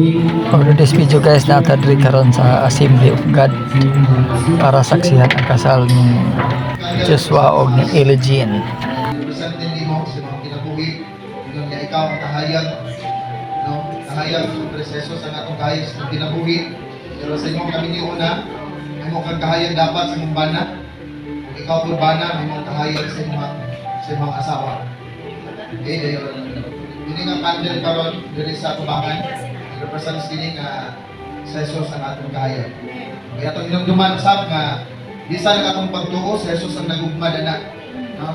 For this video guys, natadri karon sa Assembly of God para saksihan ang kasal ni Joshua o ni Eligene. Representin ni mo sa mga kinabuhi, yung nga ikaw ang kahayag, no? Kahayag sa proseso sa atong kahayag sa kinabuhi. Pero sa inyo kami ni una, ay mo kang kahayag dapat sa imong bana. Kung ikaw po bana, may mga kahayag sa imong asawa. Okay, dayon. Hindi nga candle karon diri sa tubangan. Represents din nga sa Jesus ang atong kahayag. Kaya itong inumduman sab nga bisan ang atong pagtuo sa Jesus ang nagugmad ana.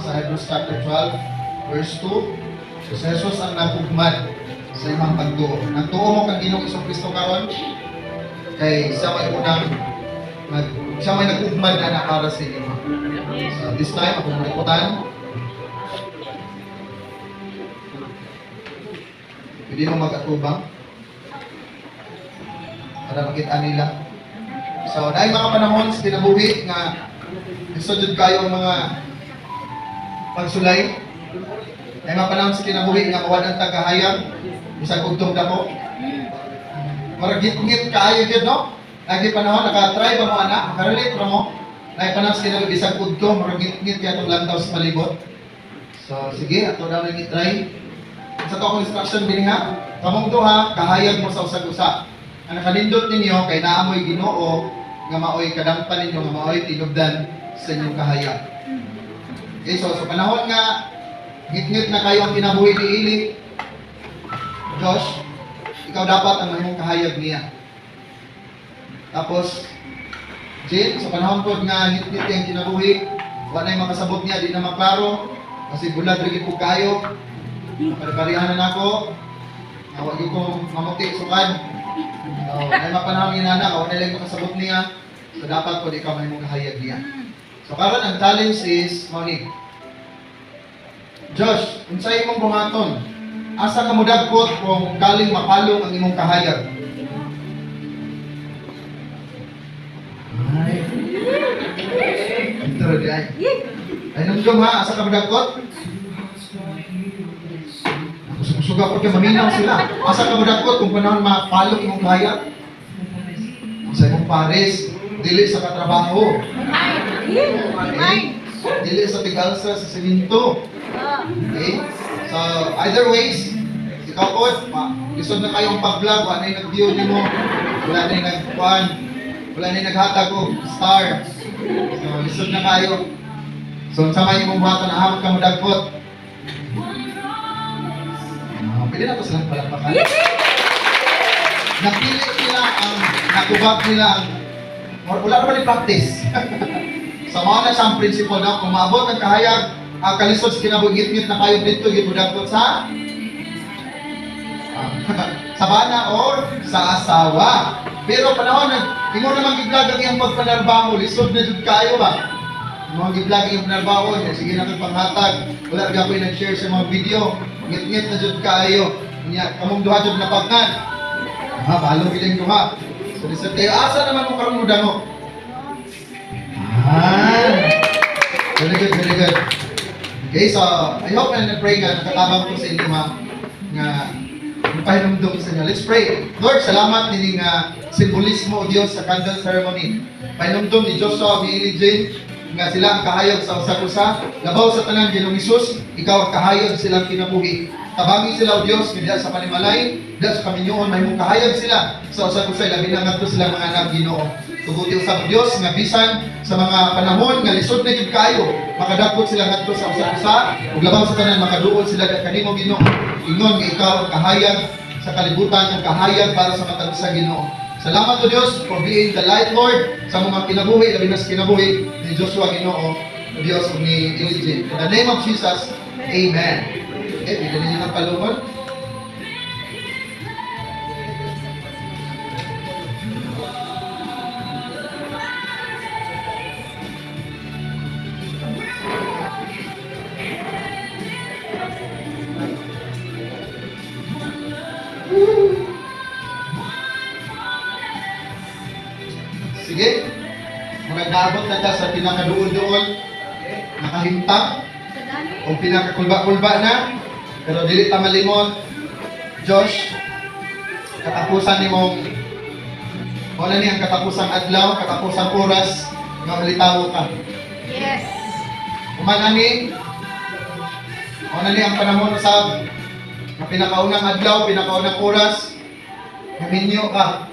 Sa Hebrews chapter 12 verse 2, so sa Jesus ang nagugmad sa imong pagtuo. Nagtuo mo kang Ginoong Kristo karon kay siya may unang siya may nagugmad ana para sa inyo. So this time ako naliputan. Pwede mo mag-atubang para makita nila. So, dahil mga panahon sa kinabuhi nga isudod kayo ang mga pagsulay. Dahil mga panahon sa kinabuhi nga kawan ang tagahayag isang ugtong dako. Maragit-ngit kaayo yun, no? Lagi panahon, nakatry ba mo anak? Makarelate ba mo? Dahil panahon sa kinabuhi isang ugtong, maragit-ngit kaya itong lantaw sa palibot. So, sige, ato daw lang i-try. Sa to akong instruction biniha, kamong duha, kahayag mo sa usag-usa. Ang nakalindot ninyo kay naamoy Ginoo nga maoy kadampan ninyo nga maoy tinubdan sa inyong kahayag. Okay, so sa panahon nga ngit-ngit na kayo ang kinabuhi ni Eli, Josh, ikaw dapat ang imong kahayag niya. Tapos Jane, sa panahon po nga ngit-ngit ang kinabuhi, wala na makasabot niya, di na maklaro, kasi bulag rin po kayo, nakarihan na ako, nawag yung kong mamuti sukan. Ay mapanahon inana, ako na lang makasabot niya. So dapat po di ka may mong kahayag niya. So karon ang challenge is, Monique, Josh, unsay imong buhaton? Asa ka mo dagkot kung galing mapalong ang imong kahayag? Ito di ay. Ay nung ha, asa ka mo dagkot? Suga ko kay maminaw sila. Asa ka mo dagkot kung panahon mapalong imong kahayag? Sa imong pares, dili sa katrabaho. Okay? Dili sa tigalsa sa siminto. Okay? So, either ways, ikaw po, lisod na kayong pag-vlog, wala na nag-view niyo mo, wala na nag-fan, wala na naghatag o star. So, lisod na kayo. So, sa may imong buhaton, ahamot ka mo dagkot. Pwede na po silang palakpakan. Napili nila ang nakubag nila ang wala naman yung practice. Sa mga na siyang principle na kung maabot ng kahayag ang kalisod sa kinabugit-ngit na kayo dito gipudagkot sa sa bana or sa asawa. Pero panahon imo naman giblag ang iyang pagpanarbaho, lisod na jud kayo ba? Mga giblag ang panarbaho, sige na kang panghatag. Wala gyapon nag-share sa mga video. Ngit-ngit na jud kayo. Nya kamong duha jud napagnan. Balo giling duha. So lisod kayo asa naman mo karon mudango. Very good, very good. Okay, so I hope na pray nga nakatabang ko sa inyo nga pahinumdum sa inyo. Let's pray. Lord, salamat nini nga simbolismo o Dios sa candle ceremony. Pahinumdum ni Joshua ni Eligene nga sila ang kahayag sa usa-usa. Labaw sa tanan Ginoong Hesus, ikaw ang kahayag silang kinabuhi. Tabangin sila o Dios, hindi sa panimalay, hindi sa kaminyoon, may mong kahayag sila sa usa-usa, labi na nga sila mga anak Ginoo. Tuguti usab Dios nga bisan sa mga panahon nga lisod na gyud kayo, makadakot sila ngadto sa usa-usa, ug labaw sa tanan makaduol sila kanimo Ginoo. Ingon nga ikaw ang kahayag sa kalibutan, ang kahayag para sa matag sa Ginoo. Salamat to Dios for being the light, Lord, sa mga kinabuhi, labi na sa kinabuhi ni Joshua Ginoo, o Dios o ni Eligene. In the name of Jesus, Amen. Okay, bigyan niyo ng palungon. Sige, magagabot na ka sa pinakaduol-duol, nakahintang, o pinakakulba-kulba na, pero dili ta malimot, Josh, katapusan ni mong wala niyang katapusang adlaw, katapusang oras nga malitaw ka. Yes. Umanani, wala niya ang panahon sa na pinakaunang adlaw, pinakaunang oras, naminyo ka.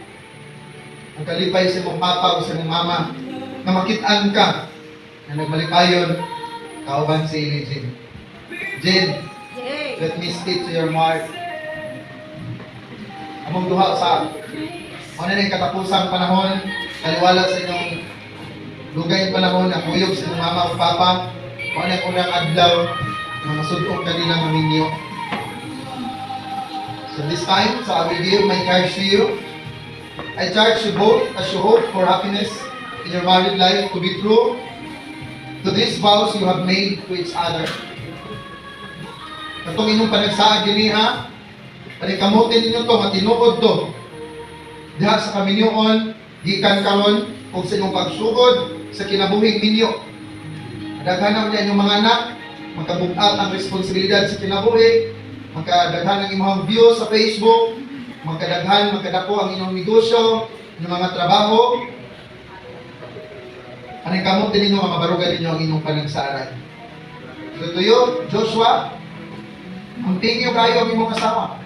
Ang kalipay sa mong papa o sa mong mama, na makitaan ka, na nagbalipayon, kauban si Ili Jin. Jin, Yay. let me speak to your heart. Among duha sa ano na yung katapusang panahon, kaliwala sa inyong lugay panahon, ang uyog sa inyong mama o papa, ano yung unang adlaw, na masudok ka nilang maminyo. So this time, so I will give my charge to you. I charge you both as you hope for happiness in your married life to be true to these vows you have made to each other. Katong inyong panagsaag din ha, panikamutin ninyo to, matinuod to. Diha sa kaminyoon, gikan karon o sa inyong pagsugod sa kinabuhing minyo. Daghanan niya inyong mga anak, magkabugat ang responsibilidad sa kinabuhi, magkadaghan ang inyong views sa Facebook, magkadako ang inyong negosyo, inyong mga trabaho. Anong kamot din ninyo, mabarugan ninyo ang inyong panagsaaran. So to you, Joshua, ang tingyo kayo ang inyong asawa.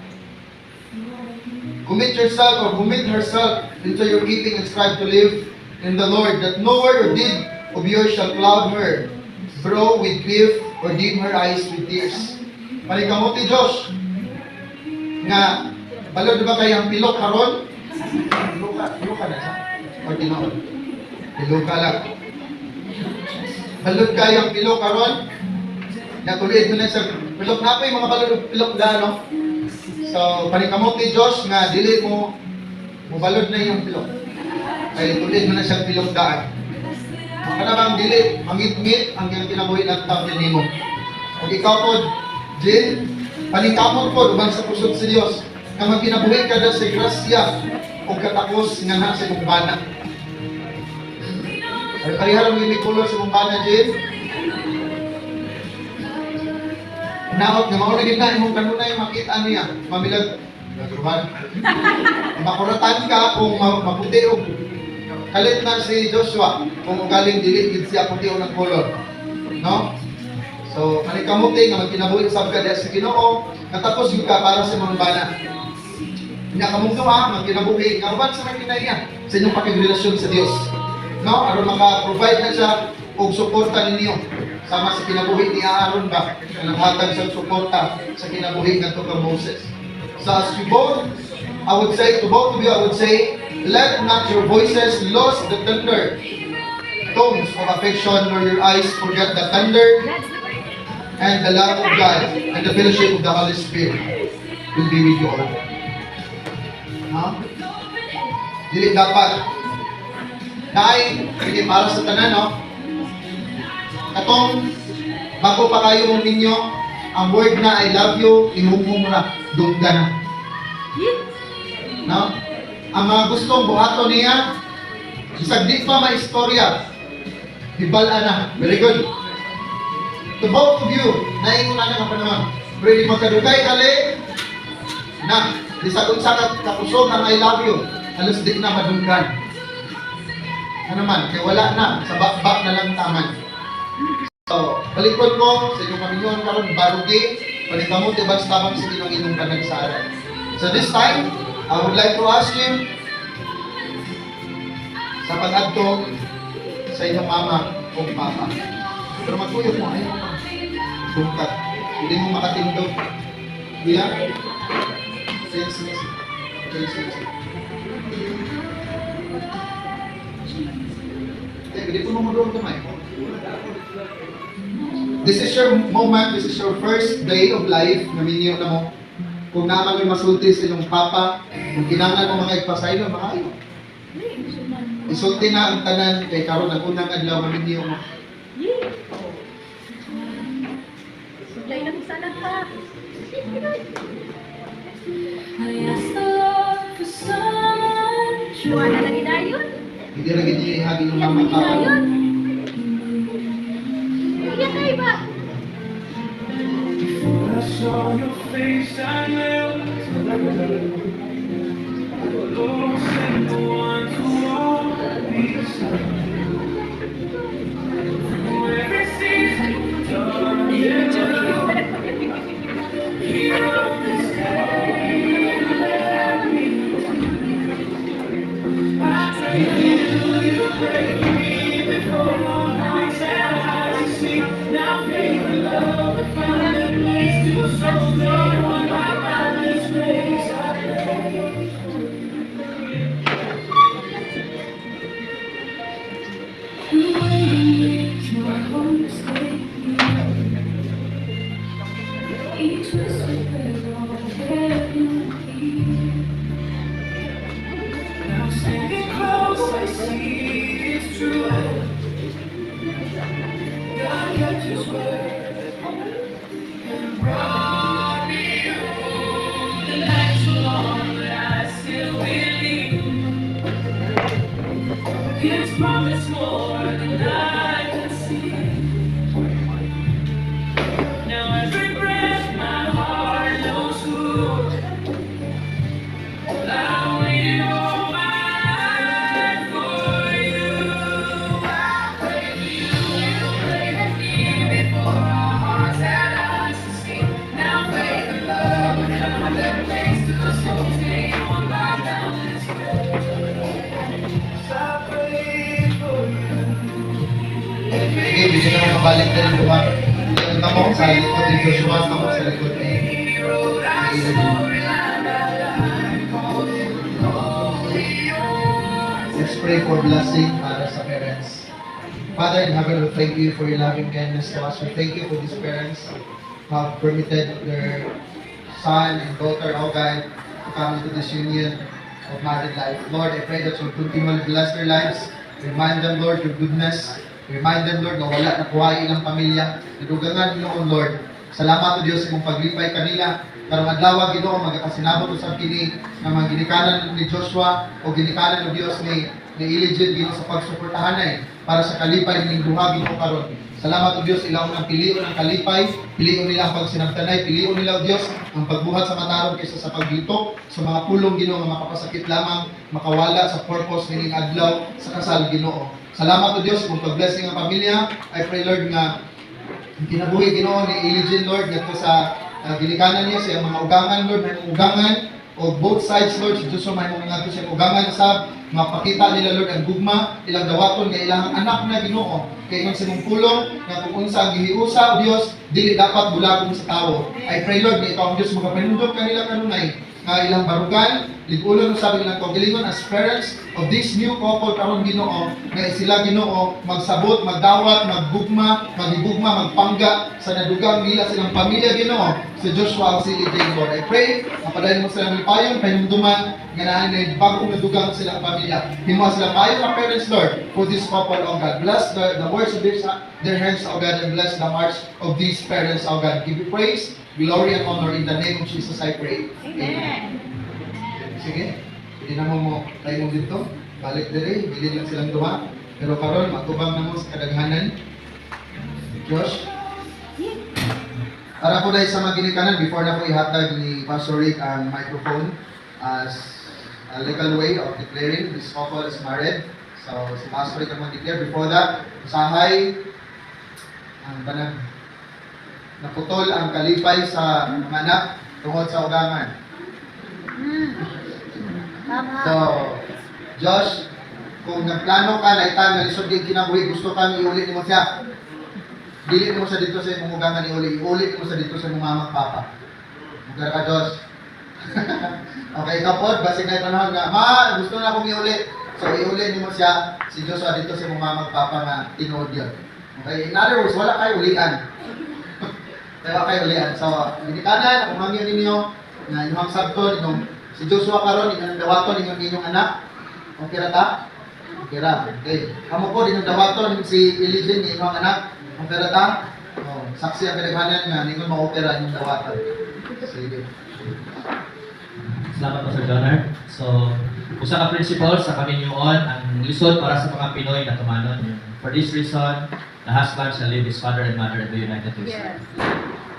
Commit yourself or commit herself into your keeping and strive to live in the Lord, that no word or deed of yours shall cloud her, brow with grief, or dim her eyes with tears. Panikamuti, Josh, nga, balod ba kayang pilok karon? Pilok ka na siya? O tinood? Pilok ka lang. Balod kayang pilok karon? Nakulit mo na sa pilok na pa yung mga balod pilok na, no? So, panikamuti, Josh, nga, dili mo balod na yung pilok. Kaya kulit mo na siyang pilok daan. Ang kanabang dili, mangit-ngit ang iyang kinabuhi ng taon mo. Kung ikaw po, Jill, paningkamot po, ubang sa pusod sa Diyos, na magkinabuhi ka na sa grasya o katapos nga na sa kumbana. Ay pariharang yung mikulo sa kumbana, Jill. Naot nga mauna gid na imong kanunay makita niya, mamilag nagruman. Makuratan ka kung maputi og kalit na si Joshua kung galing dili gid siya puti og nagkolor. No? So, manikamuti nga magkinabuhi sab ka sa Ginoo, natapos gyud ka para sa mga bana. Nya kamong duha magkinabuhi nga uban sa kinaiya sa inyong pakigrelasyon sa Dios. No? Aron maka-provide na siya og suporta ninyo sama sa kinabuhi ni Aaron ba na nanghatag sa suporta sa kinabuhi ngadto kang Moses. So as you both, I would say to both of you, I would say, let not your voices lose the tender tones of affection, nor your eyes forget the thunder and the love of God and the fellowship of the Holy Spirit will be with you all. Huh? Dili dapat hindi para sa tanan, no? Katong, bago pa kayo mong ninyo, ang word na I love you, ihumong mo na, dungga na. No? Ang mga gustong buhato niya, isang di pa maistorya, hibala na. Very good. To both of you, naingon na nga panahon, pero di magkadugay kali, na, isang unsa kapusog ng I love you, halos di na madunggan. Ano man, kaya wala na, sa bakbak na lang taman. So, balikod ko sa inyong kaminyon karon barugi, panikamuti basta-bang sa inyong panagsaran. So this time, I would like to ask you sa pag-adto sa inyong mama o papa. Pero magkuyog mo, ayaw mo bungkat. Hindi mo makatindog. Kuya? Yes. Hindi po mo doon kamay. This is your moment, this is your first day of life, naminyo na mo. Kung naman may masulti sa inyong papa, kung kinangan mo mga ipasaylo, mga ayo. Isulti na ang tanan kay karon ang unang adlaw naminyo mo. Sublay lang sana ka. Buwan na lagi dayon. Hindi lagi niya ihagi ng mama papa. Iya kayo ba? I saw your face, I knew His promise more than I can see. Now every breath my heart knows who. I waited all my life for you. I prayed for you, you prayed for me before our hearts had eyes to see. Now faith and love would come that place to the soul. Stay on my boundless way. I prayed for you. Sige, bigyan naman mabalik din po ba? Ito mo sa likod ni Joshua, ito mo sa likod ni Let's pray for blessing para sa parents. Father in heaven, we thank you for your loving kindness to us. We thank you for these parents who have permitted their son and daughter, oh God, to come into this union of married life. Lord, I pray that you continually bless their lives. Remind them, Lord, your goodness. Remind them, Lord, na wala na kuhain ng pamilya. Nadugangan noon, Lord. Salamat o Diyos sa mong paglipay kanila. Karong adlaw Ginoo magakasinabot usab kini nga mga ginikanan ni Joshua o ginikanan ni Dios ni Elijah Ginoo sa pagsuportahanay para sa kalipay ning duha Ginoo karon. Salamat o Diyos ilaw ng pilion ang kalipay, pilion nila ang pagsinabtanay, pilion nila o Diyos ang pagbuhat sa matarong kaysa sa pagluto sa mga pulong Ginoo nga makapasakit lamang, makawala sa purpose ning adlaw sa kasal Ginoo. Salamat o Diyos kung pag-blessing ang pamilya. I pray Lord nga kinabuhi Ginoo ni Elijah Lord ngadto sa ginikanan niya sa mga ugangan Lord, may mga ugangan o both sides Lord, si Joshua may mga ngadto sa ugangan sa mapakita nila Lord ang gugma ilang dawaton nga ilang anak na Ginoo kay kung sa mong pulong nga kung unsa ang gihiusa o Dios dili dapat bulakon sa tawo. I pray Lord nga ikaw ang Dios magapanindot kanila kanunay nga ilang barugan ligulon sa ilang kaugalingon as parents of this new couple karon Ginoo nga sila Ginoo magsabot, magdawat, maggugma, magibugma, magpangga sa nadugang nila silang pamilya Ginoo si Joshua si Elijah Lord. I pray mapadayon mo silang lipayon panumduman nga naan na bagong nadugang silang pamilya. Himo sila maayo ka parents Lord for this couple oh God. Bless the words of their hands oh God and bless the hearts of these parents oh God. Give you praise, glory and honor in the name of Jesus I pray. Amen. Sige, hindi na mo tayo mo dito. Balik diri, bilin lang silang duha. Pero karon matubang na mo sa kadaghanan. Josh. Para po dahil sa mga ginikanan, before na po ihatag ni Pastor Rick ang microphone as a legal way of declaring this couple is married. So, si Pastor Rick ang mag-declare. Before that, usahay ang banag naputol ang kalipay sa mga anak tungod sa ugangan. So, Josh, kung nagplano ka na itang nalisod yung kinabuhi, gusto kang iulit mo siya. Dili mo sa dito sa imong ugangan iulit mo sa dito sa imong mama at papa. Magkara ka, Josh. Okay, kapod, basig na itanong nga, ma, gusto na akong iulit. So, iulit mo siya, si Joshua dito sa imong mama at papa nga tinood yun. Okay, in other words, wala kayo ulian. Wala kayo ulian. So, ginikanan, kung mangyan ninyo, na inyong sabton, si Joshua karon inyong dawaton inyong anak. Okay ra ta? Okay ra. Okay. Amo po inyong dawaton si Elijah ni inyong anak. Okay ra ta? Oh, saksi ang kadaghanan nga ningon maopera inyong dawaton. Sige. Salamat po Sir Jonar. So, usa ka principle sa kami niyoon ang lisod para sa mga Pinoy na tumanon. For this reason, the husband shall leave his father and mother and be united to his wife.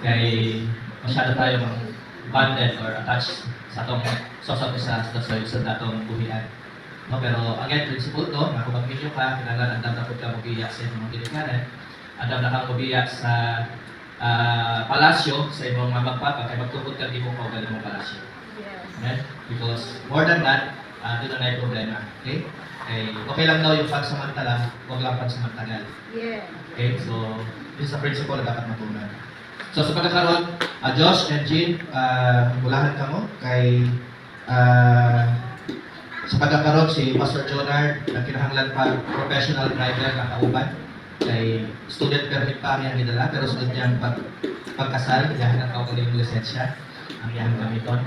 Kay masyado tayo bonded or attached sa atong sa atong buhian. No, pero again, principle to, na kung mag-video ka, kailangan andam na po ka mabiyak sa imong ginikanan, andam na kang mabiyak sa palasyo sa imong mga magpapa, kaya magtungkod ka di mo kaugali mong palasyo. Amen? Because more than that, doon na yung problema. Okay? Okay lang daw yung pagsamantala, huwag lang pagsamantagal. Yeah. Okay, so this is a principle na dapat matunan. So sa pagkakaroon, Josh and Jean, mulahan ka mo kay sa pagkakaroon si Pastor Jonard na kinahanglan pa professional driver na kauban kay student permit pa ang gidala pero sunod niyang pagkasal, ilahan ang kaugaling lisensya ang iyang gamiton.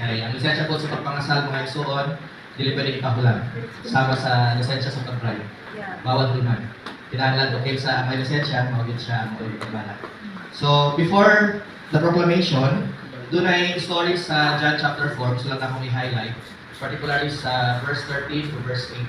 Kaya ang lisensya po sa pagpangasal mga igsuon, dili pwede ikahulan sama sa lisensya sa pag-drive. Yeah. Bawal liman. Kinahanglan okay sa may lisensya, mawagit siya ang pagbalak. So, before the proclamation, doon ay story sa John chapter 4, gusto lang akong i-highlight, particularly sa verse 13 to verse 18.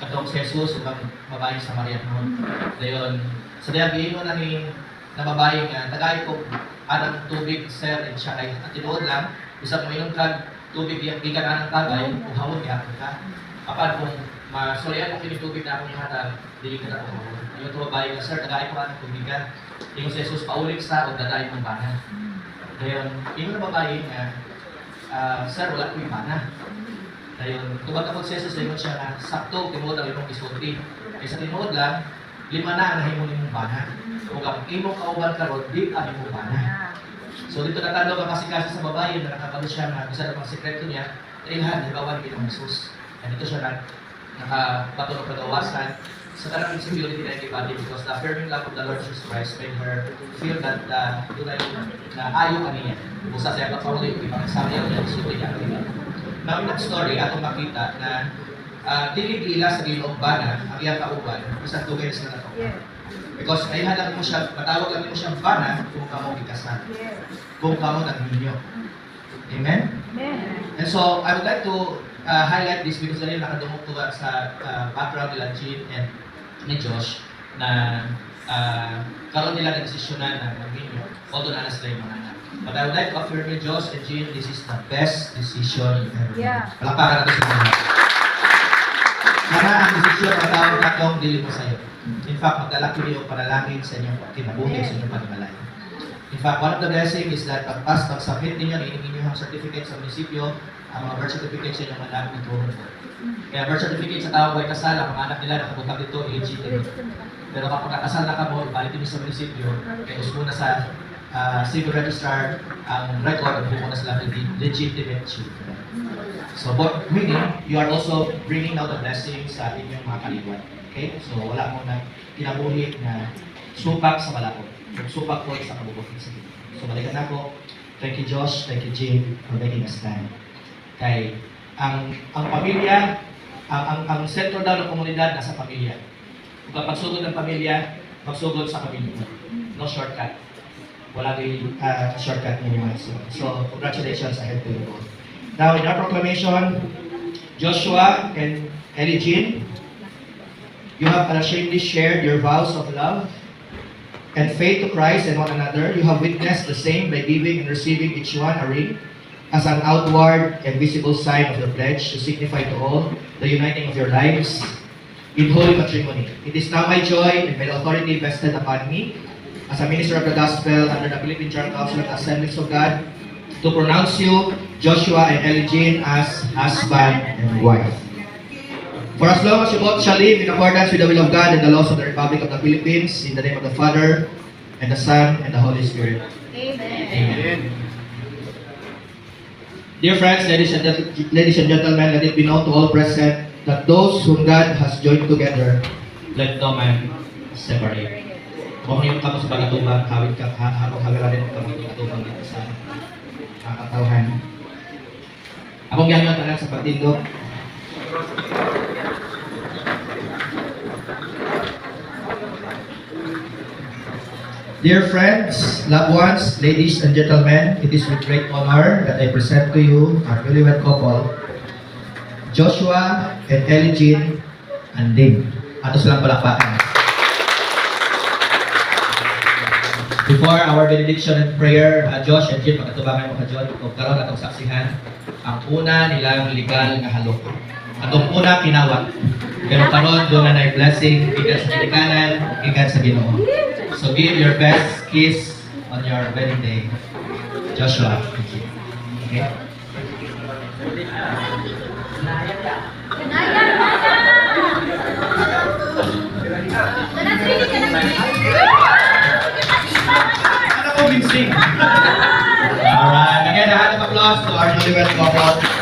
Katong si Jesus, ubang babae sa Maria noon. Dayon, sa diyabihin mo na ni na babae nga, tagay ko anang tubig, sir, and siya kay at tinuod lang, isang mayroon kag tubig gikan anang tagay, uhawon niya ka. Apan kung masulian mo kini tubig na akong ihatag, dili ka na uhawon. Yung babae nga, sir, tagay ko anang tubigan. Yung si Jesus paulit sa o dadayin ng bana. Ngayon, yung na babae nga, sir, wala ko yung bana. Ngayon, tumatapos si Jesus, dayon siya na sakto, tinuod ang imong isulti. Kaya sa tinuod lang, 5 na ang nahimong imong bana. Kung ang imong kauban karon, di ang imong bana. So dito natalo ka kasi sa babae na nakakalo siya na isa namang sekreto niya, ilhan, hibawan ng Jesus. And dito siya nakabato ng pagawasan sa kanang insecurity na everybody because the affirming love of the Lord Jesus Christ made her feel that tunay na ayaw kaniya. Busa siya pagpaulit, ibang sabi ang nagsuti niya. Now in that story, atong makita na dili ila sa Ginoo bana ang iyang kauban, isang tugay na nato. Because kailan lang mo siya, matawag lang mo siyang bana kung kamo gikasal. Kung kamo nagminyo. Amen? And so, I would like to highlight this because dahil nakadungog to sa background nila Jean and ni Josh na karon nila nagdesisyonan na magminyo although na sila yung mga anak. But I would like to affirm you, Josh and Jean, this is the best decision you ever made. Yeah. Palakpakan natin sa mga. Para ang desisyon na tawag natong dili mo sa'yo. In fact, magdala ko yung panalangin sa inyong kinabuhi, sa inyong panimalay. In fact, one of the blessings is that pag-submit ninyo, iingin nyo ang certificate sa munisipyo, ang mga birth certificate sa inyong anak nito. Kaya birth certificate sa tao ay kasal, ang mga anak nila nakabutang dito, illegitimate. Pero kapag nakasal na ka mo, ibalik nyo sa munisipyo, kaya usmo na sa civil registrar ang record, hindi mo na sila legitimate children. So, meaning, you are also bringing out the blessings sa inyong mga kaliwan. Okay? So, wala mo na kinabuhi na supak sa malakot. Supak po sa kabubuti sa Diyos. So, balikan ako. Thank you, Josh. Thank you, Jim, for making a stand. Kay, ang pamilya, ang sentro daw ng komunidad nasa pamilya. Kung pagsugod ng pamilya, magsugod sa pamilya. No shortcut. Wala din shortcut ninyo. So, congratulations ahead to you both. Now, in our proclamation, Joshua and Ellie Jean, you have unashamedly shared your vows of love and faith to Christ and one another. You have witnessed the same by giving and receiving each one a ring as an outward and visible sign of your pledge to signify to all the uniting of your lives in holy matrimony. It is now my joy and by the authority vested upon me as a minister of the gospel under the Philippine Church Council of the Assemblies of God to pronounce you, Joshua and Ellie Jean, as husband and wife. For as long as you both shall live in accordance with the will of God and the laws of the Republic of the Philippines, in the name of the Father, and the Son, and the Holy Spirit. Amen. Amen. Dear friends, ladies and gentlemen, let it be known to all present that those whom God has joined together, let no man separate. Kung yung kamo sa pag-atubang, hawid ka, hawid rin ang pag-atubang dito sa katauhan. Akong ganyan tanan sa pagtindog. Dear friends, loved ones, ladies and gentlemen, it is with great honor that I present to you our newlywed couple, Joshua and Ellie Jean and Dave. Ato silang palakpakan. Before our benediction and prayer, Josh and Jim, magkatubangan mo ka John, kung karoon atong saksihan, ang una nilang legal nga halok. Atong una kinawat. Pero karoon doon na blessing, gikan sa Pilikanan, gikan sa Ginoo. So give your best kiss on your wedding day. Joshua. Okay? Ano ko ginsing? Alright, again, a hand of applause to our newlywed couple.